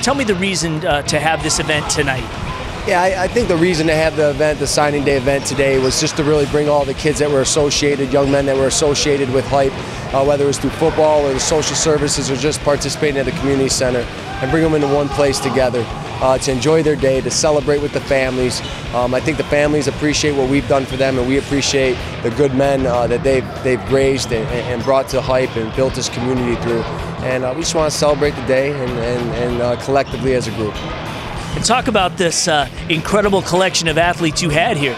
Tell me the reason to have this event tonight. Yeah, I think the reason to have the event, the signing day event today, was just to really bring all the kids that were associated, young men that were associated with Hype, whether it was through football or the social services or just participating at the community center, and bring them into one place together to enjoy their day, to celebrate with the families. I think the families appreciate what we've done for them, and we appreciate the good men that they've raised and brought to Hype and built this community through. And we just want to celebrate the day and collectively as a group. And talk about this incredible collection of athletes you had here.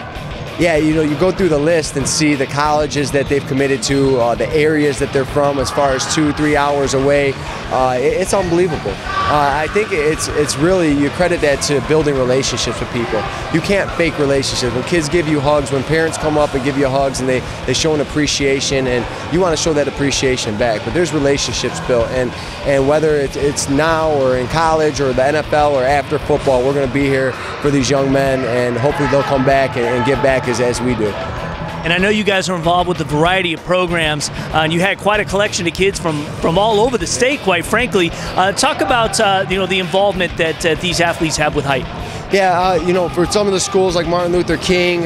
Yeah, you know, you go through the list and see the colleges that they've committed to, the areas that they're from as far as 2-3 hours away. It's unbelievable. I think it's really, you credit that to building relationships with people. You can't fake relationships. When kids give you hugs, when parents come up and give you hugs and they show an appreciation, and you want to show that appreciation back. But there's relationships built, and whether it's now or in college or the NFL or after football, we're going to be here for these young men, and hopefully they'll come back and give back as we do. And I know you guys are involved with a variety of programs, and you had quite a collection of kids from all over the state, quite frankly. Talk about the involvement that these athletes have with Hype. Yeah, you know, for some of the schools like Martin Luther King,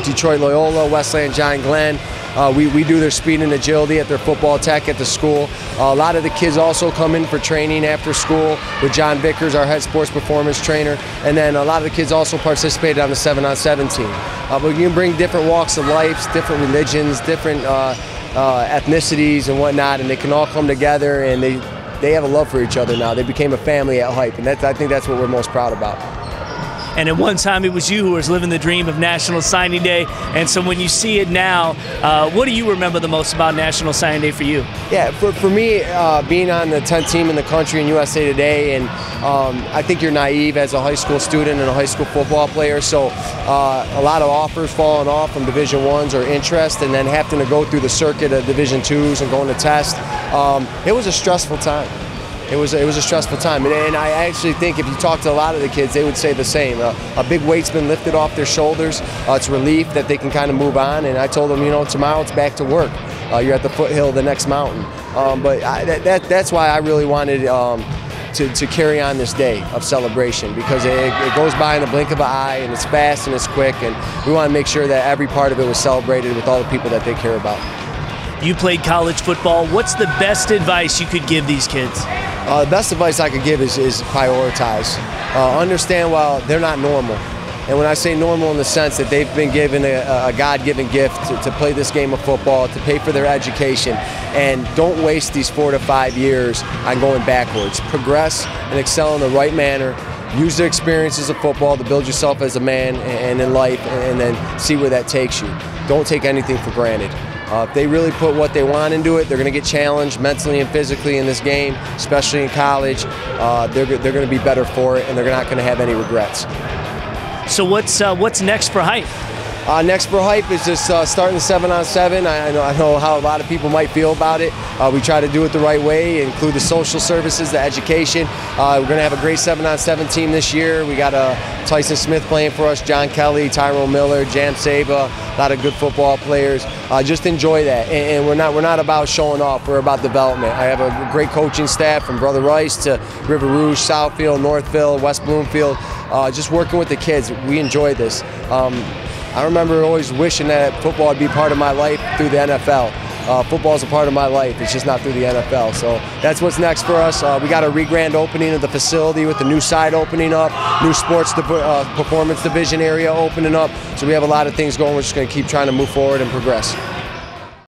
Detroit Loyola, Westland Giant Glenn, we do their speed and agility at their football tech at the school. A lot of the kids also come in for training after school with John Vickers, our head sports performance trainer, and then a lot of the kids also participated on the 7-on-7 team. But you can bring different walks of life, different religions, different ethnicities and whatnot, and they can all come together, and they have a love for each other now. They became a family at Hype, and I think that's what we're most proud about. And at one time it was you who was living the dream of National Signing Day, and so when you see it now, what do you remember the most about National Signing Day for you? Yeah, for me, being on the 10th team in the country in USA Today, and I think you're naive as a high school student and a high school football player, so a lot of offers falling off from Division I's or interest, and then having to go through the circuit of Division II's and going to test. It was a stressful time. It was a stressful time, and I actually think if you talk to a lot of the kids, they would say the same. A big weight's been lifted off their shoulders. It's relief that they can kind of move on, and I told them, you know, tomorrow it's back to work. You're at the foothill of the next mountain. But that's why I really wanted to carry on this day of celebration, because it goes by in the blink of an eye, and it's fast and it's quick, and we want to make sure that every part of it was celebrated with all the people that they care about. You played college football. What's the best advice you could give these kids? The best advice I could give is prioritize. Understand while they're not normal. And when I say normal in the sense that they've been given a God-given gift to play this game of football, to pay for their education, and don't waste these 4 to 5 years on going backwards. Progress and excel in the right manner. Use the experiences of football to build yourself as a man and in life, and then see where that takes you. Don't take anything for granted. If they really put what they want into it, they're going to get challenged mentally and physically in this game, especially in college. They're going to be better for it, and they're not going to have any regrets. So what's next for Hype? Next for Hype is just starting the 7-on-7. I know how a lot of people might feel about it. We try to do it the right way, include the social services, the education. We're going to have a great 7-on-7 team this year. We got Tyson Smith playing for us, John Kelly, Tyrone Miller, Jam Saba, a lot of good football players. Just enjoy that, and we're not about showing off. We're about development. I have a great coaching staff from Brother Rice to River Rouge, Southfield, Northfield, West Bloomfield. Just working with the kids. We enjoy this. I remember always wishing that football would be part of my life through the NFL. Football is a part of my life. It's just not through the NFL. So that's what's next for us. We got a re-grand opening of the facility with the new side opening up, new sports performance division area opening up. So we have a lot of things going. We're just going to keep trying to move forward and progress.